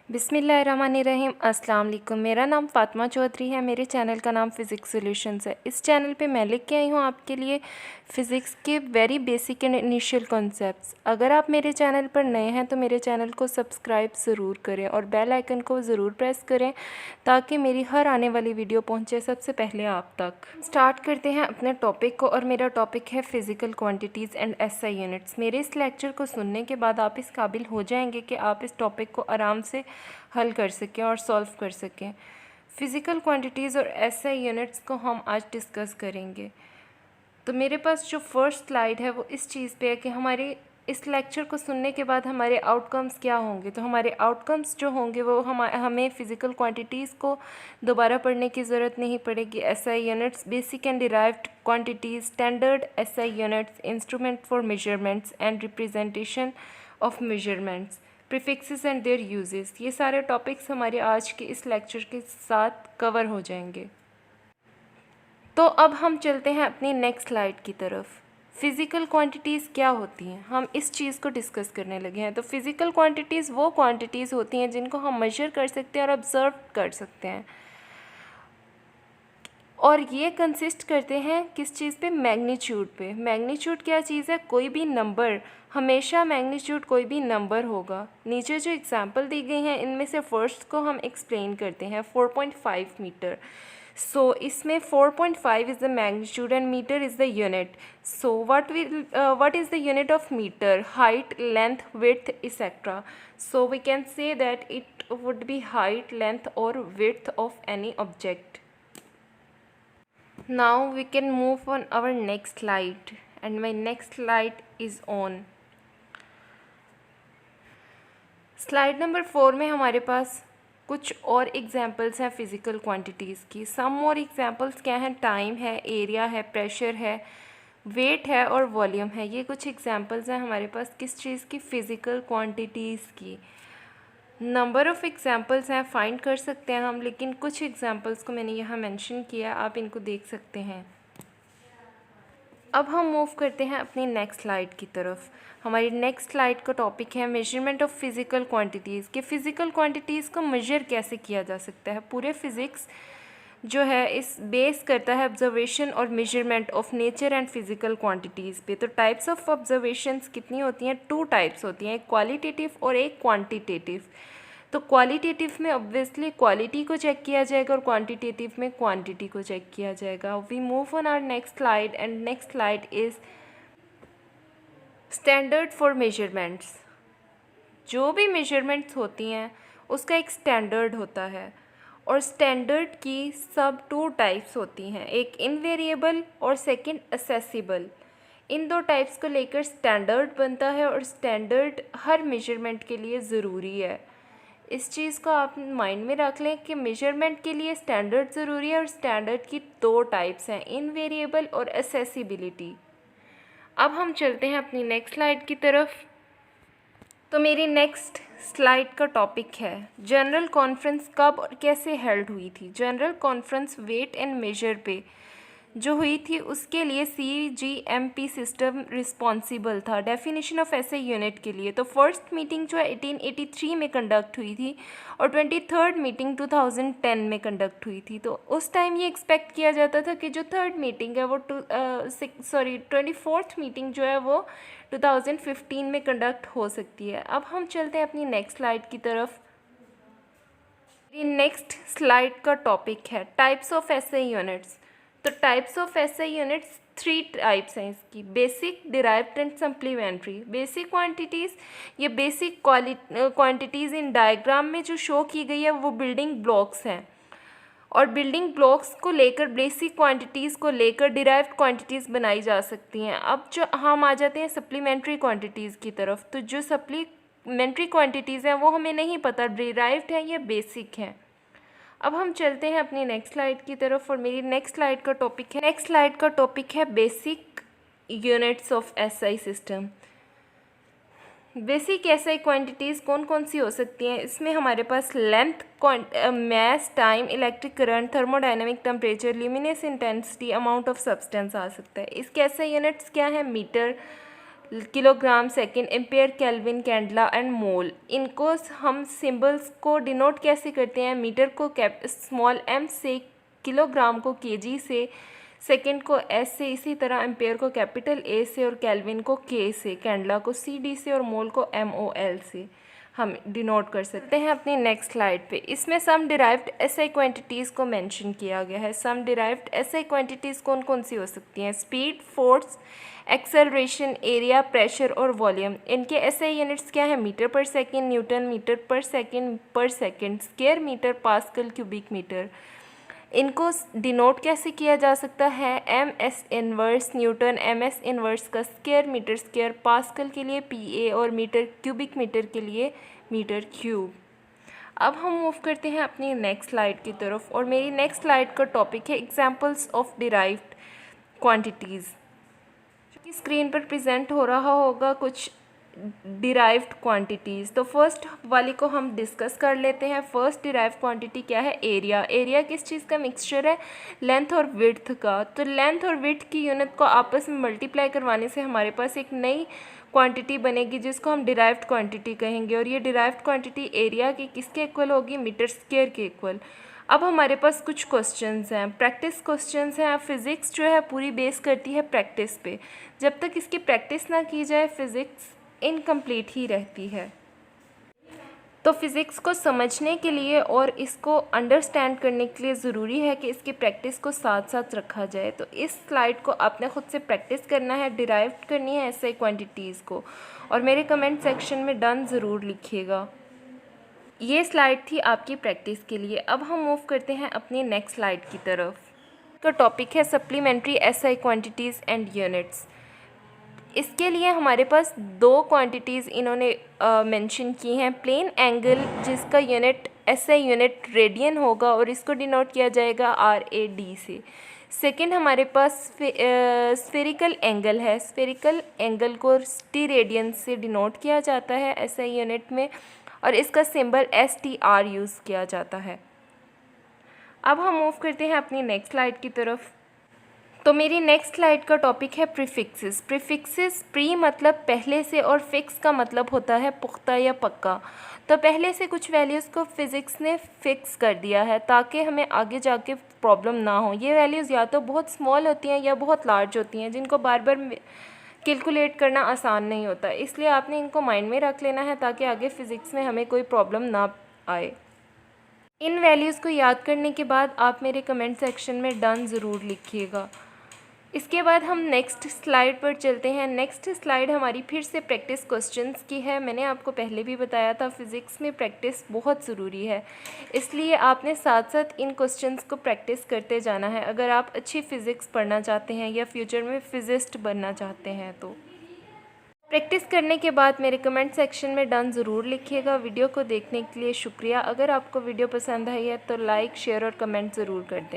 बिस्मिल्लाहिर्रहमानिर्रहीम। अस्सलाम वालेकुम। मेरा नाम फ़ातिमा चौधरी है। मेरे चैनल का नाम फ़िज़िक्स सॉल्यूशंस है। इस चैनल पे मैं लेके आई हूँ आपके लिए फ़िज़िक्स के very basic and initial concepts. अगर आप मेरे चैनल पर नए हैं तो मेरे चैनल को सब्सक्राइब ज़रूर करें और बेल आइकन को ज़रूर प्रेस करें ताकि मेरी हर आने वाली वीडियो पहुँचे सबसे पहले आप तक। स्टार्ट करते हैं अपने टॉपिक को, और मेरा टॉपिक है physical quantities and SI units. मेरे इस लेक्चर को सुनने के बाद आप इस काबिल हो जाएंगे कि आप इस टॉपिक को आराम से हल कर सकें और सॉल्व कर सकें। फ़िज़िकल क्वांटिटीज़ और एसआई यूनिट्स को हम आज डिस्कस करेंगे। तो मेरे पास जो फर्स्ट स्लाइड है वो इस चीज़ पे है कि हमारे इस लेक्चर को सुनने के बाद हमारे आउटकम्स क्या होंगे। तो हमारे आउटकम्स जो होंगे वो हमें फ़िज़िकल क्वांटिटीज़ को दोबारा पढ़ने की ज़रूरत नहीं पड़ेगी। SI units, basic and derived quantities, standard SI units, instrument for measurements and representation of measurements, prefixes and there uses, ये सारे टॉपिक्स हमारे आज के इस लेक्चर के साथ कवर हो जाएंगे। तो अब हम चलते हैं अपनी नेक्स्ट स्लाइड की तरफ। फ़िज़िकल क्वांटिटीज़ क्या होती हैं, हम इस चीज़ को डिस्कस करने लगे हैं। तो फ़िज़िकल क्वांटिटीज़ वो क्वांटिटीज़ होती हैं जिनको हम मेजर कर सकते हैं और ऑब्ज़र्व कर सकते हैं, और ये कंसिस्ट करते हैं किस चीज़ पे? मैग्नीट्यूड पे। मैग्नीट्यूड क्या चीज़ है? कोई भी नंबर, हमेशा मैग्नीट्यूड कोई भी नंबर होगा। नीचे जो एग्जांपल दी गई हैं इनमें से फर्स्ट को हम एक्सप्लेन करते हैं। 4.5 मीटर। सो इसमें 4.5 is the magnitude and metre is the unit. So what is the unit of meter? Height, length, width, etc. So we can say that it would be height, length or width of any object. Now we can move on our next slide, and my next slide is on slide number 4 में हमारे पास कुछ और examples हैं physical quantities की। सम और examples क्या हैं? Time है, एरिया है, प्रेशर है, वेट है और वॉल्यूम है। ये कुछ एग्जांपल्स हैं हमारे पास किस चीज़ की? फ़िज़िकल क्वांटिटीज़ की। नंबर ऑफ़ एग्जांपल्स हैं, फाइंड कर सकते हैं हम, लेकिन कुछ एग्जांपल्स को मैंने यहाँ मेंशन किया, आप इनको देख सकते हैं। अब हम मूव करते हैं अपनी नेक्स्ट स्लाइड की तरफ। हमारी नेक्स्ट स्लाइड का टॉपिक है मेजरमेंट ऑफ फ़िज़िकल क्वांटिटीज़। कि फ़िज़िकल क्वांटिटीज़ को मेजर कैसे किया जा सकता है। पूरे फ़िज़िक्स जो है इस बेस करता है ऑब्जर्वेशन और measurement of nature and physical quantities पे। तो टाइप्स ऑफ ऑब्जर्वेशंस कितनी होती हैं? 2 टाइप्स होती हैं, एक क्वालिटेटिव और एक क्वांटिटेटिव। तो क्वालिटेटिव में ऑब्वियसली क्वालिटी को चेक किया जाएगा और क्वांटिटेटिव में क्वांटिटी को चेक किया जाएगा। We move on our next slide, and next slide is standard for measurements. जो भी मेजरमेंट्स होती हैं उसका एक स्टैंडर्ड होता है, और स्टैंडर्ड की सब 2 टाइप्स होती हैं, एक इनवेरिएबल और सेकंड असेसिबल। इन 2 टाइप्स को लेकर स्टैंडर्ड बनता है, और स्टैंडर्ड हर मेजरमेंट के लिए ज़रूरी है। इस चीज़ को आप माइंड में रख लें कि मेजरमेंट के लिए स्टैंडर्ड ज़रूरी है, और स्टैंडर्ड की 2 टाइप्स हैं, इनवेरिएबल और असेसिबिलिटी। अब हम चलते हैं अपनी नेक्स्ट स्लाइड की तरफ। तो मेरी नेक्स्ट स्लाइड का टॉपिक है जनरल कॉन्फ्रेंस कब और कैसे हेल्ड हुई थी। General conference weight and measure पे जो हुई थी उसके लिए CGMP सिस्टम रिस्पॉन्सिबल था डेफिनेशन ऑफ ऐसे यूनिट के लिए। तो फर्स्ट मीटिंग जो है 1883 में कंडक्ट हुई थी, और 23rd मीटिंग 2010 में कंडक्ट हुई थी। तो उस टाइम ये एक्सपेक्ट किया जाता था कि जो थर्ड मीटिंग है वो 24th मीटिंग जो है वो 2015 में कंडक्ट हो सकती है। अब हम चलते हैं अपनी नेक्स्ट स्लाइड की तरफ। नेक्स्ट स्लाइड का टॉपिक है टाइप्स ऑफ एसआई यूनिट्स। तो types of SI units 3 types हैं इसकी, basic, derived and supplementary. Basic quantities, ये बेसिक क्वांटिटीज़ इन डायग्राम में जो शो की गई है वो बिल्डिंग ब्लॉक्स हैं, और बिल्डिंग ब्लॉक्स को लेकर बेसिक क्वांटिटीज़ को लेकर डिराइव्ड क्वांटिटीज़ बनाई जा सकती हैं। अब जो हम आ जाते हैं सप्लीमेंट्री क्वांटिटीज़ की तरफ। तो जो सप्लीमेंट्री क्वांटिटीज़ हैं वो हमें नहीं पता डिराइव्ड हैं या बेसिक हैं। अब हम चलते हैं अपनी नेक्स्ट स्लाइड की तरफ, और मेरी नेक्स्ट स्लाइड का टॉपिक है basic units of SI system. Basic SI quantities कौन कौन सी हो सकती हैं? इसमें हमारे पास length, mass, time, electric current, thermodynamic, temperature, luminous intensity, amount of substance आ सकता है। इसके एसआई यूनिट्स क्या है? Metre, kilogram, second, ampere, kelvin, candela and mole. इनको हम सिंबल्स को डिनोट कैसे करते हैं? मीटर को स्मॉल m से, किलोग्राम को kg से, सेकंड को s से, इसी तरह एम्पेयर को कैपिटल A से और केल्विन को K से, कैंडला को CD से और मोल को MOL से हम डिनोट कर सकते हैं। अपनी नेक्स्ट स्लाइड पे इसमें सम डिराइव्ड एसआई क्वांटिटीज़ को मेंशन किया गया है। सम डिराइव्ड एसआई क्वांटिटीज़ कौन कौन सी हो सकती हैं? Speed, force, acceleration, area, pressure और वॉल्यूम। इनके एसआई यूनिट्स क्या है? Metre per second, newton metre per second, square metre, pascal, cubic metre. इनको डिनोट कैसे किया जा सकता है? M S inverse newton, M S inverse का स्क्वायर, मीटर स्क्वायर, पास्कल के लिए PA और मीटर क्यूबिक मीटर के लिए मीटर क्यूब। अब हम मूव करते हैं अपनी नेक्स्ट स्लाइड की तरफ और मेरी नेक्स्ट स्लाइड का टॉपिक है examples of derived quantities. Screen पर प्रेजेंट हो रहा होगा कुछ डिराइव्ड क्वांटिटीज़। तो फर्स्ट वाली को हम डिस्कस कर लेते हैं। फर्स्ट डिराइव्ड क्वांटिटी क्या है? एरिया। एरिया किस चीज़ का मिक्सचर है? लेंथ और विड्थ का। तो लेंथ और विड्थ की यूनिट को आपस में मल्टीप्लाई करवाने से हमारे पास एक नई क्वांटिटी बनेगी जिसको हम डिराइव्ड क्वांटिटी कहेंगे। और ये डिराइव्ड क्वांटिटी एरिया की किसके इक्वल होगी? मीटर स्क्वायर के इक्वल। अब हमारे पास कुछ क्वेश्चंस हैं, प्रैक्टिस क्वेश्चंस हैं। फिज़िक्स जो है पूरी बेस करती है प्रैक्टिस पे। जब तक इसकी प्रैक्टिस ना की जाए फिज़िक्स इनकम्प्लीट ही रहती है। तो फिज़िक्स को समझने के लिए और इसको अंडरस्टैंड करने के लिए ज़रूरी है कि इसकी प्रैक्टिस को साथ साथ रखा जाए। तो इस स्लाइड को आपने ख़ुद से प्रैक्टिस करना है, डिराइव करनी है ऐसे क्वांटिटीज़ को, और मेरे कमेंट सेक्शन में डन ज़रूर लिखिएगा। ये स्लाइड थी आपकी प्रैक्टिस के लिए। अब हम मूव करते हैं अपनी नेक्स्ट स्लाइड की तरफ। का टॉपिक है supplementary SI quantities and units. इसके लिए हमारे पास दो क्वांटिटीज़ इन्होंने मेंशन की हैं। प्लेन एंगल जिसका यूनिट एसआई यूनिट रेडियन होगा और इसको डिनोट किया जाएगा RAD से। सेकंड हमारे पास स्फेरिकल एंगल है। स्फेरिकल एंगल को T रेडियन से डिनोट किया जाता है एसआई यूनिट में और इसका सिंबल STR यूज़ किया जाता है। अब हम मूव करते हैं अपनी नेक्स्ट स्लाइड की तरफ। तो मेरी नेक्स्ट स्लाइड का टॉपिक है प्रीफिक्सेस। प्रीफिक्सेस, प्री मतलब पहले से और फिक्स का मतलब होता है पुख्ता या पक्का। तो पहले से कुछ वैल्यूज़ को फिज़िक्स ने फिक्स कर दिया है ताकि हमें आगे जाके प्रॉब्लम ना हो। ये वैल्यूज़ या तो बहुत स्मॉल होती हैं या बहुत लार्ज होती हैं जिनको बार बार कैलकुलेट करना आसान नहीं होता। इसलिए आपने इनको माइंड में रख लेना है ताकि आगे फ़िज़िक्स में हमें कोई प्रॉब्लम ना आए। इन वैल्यूज़ को याद करने के बाद आप मेरे कमेंट सेक्शन में डन ज़रूर लिखिएगा। इसके बाद हम नेक्स्ट स्लाइड पर चलते हैं। नेक्स्ट स्लाइड हमारी फिर से प्रैक्टिस क्वेश्चंस की है। मैंने आपको पहले भी बताया था फ़िज़िक्स में प्रैक्टिस बहुत ज़रूरी है, इसलिए आपने साथ साथ इन क्वेश्चंस को प्रैक्टिस करते जाना है अगर आप अच्छी फ़िज़िक्स पढ़ना चाहते हैं या फ्यूचर में फ़िज़िस्ट बनना चाहते हैं। तो प्रैक्टिस करने के बाद मेरे कमेंट सेक्शन में डन ज़रूर लिखिएगा। वीडियो को देखने के लिए शुक्रिया। अगर आपको वीडियो पसंद आई है तो लाइक, शेयर और कमेंट ज़रूर कर दें।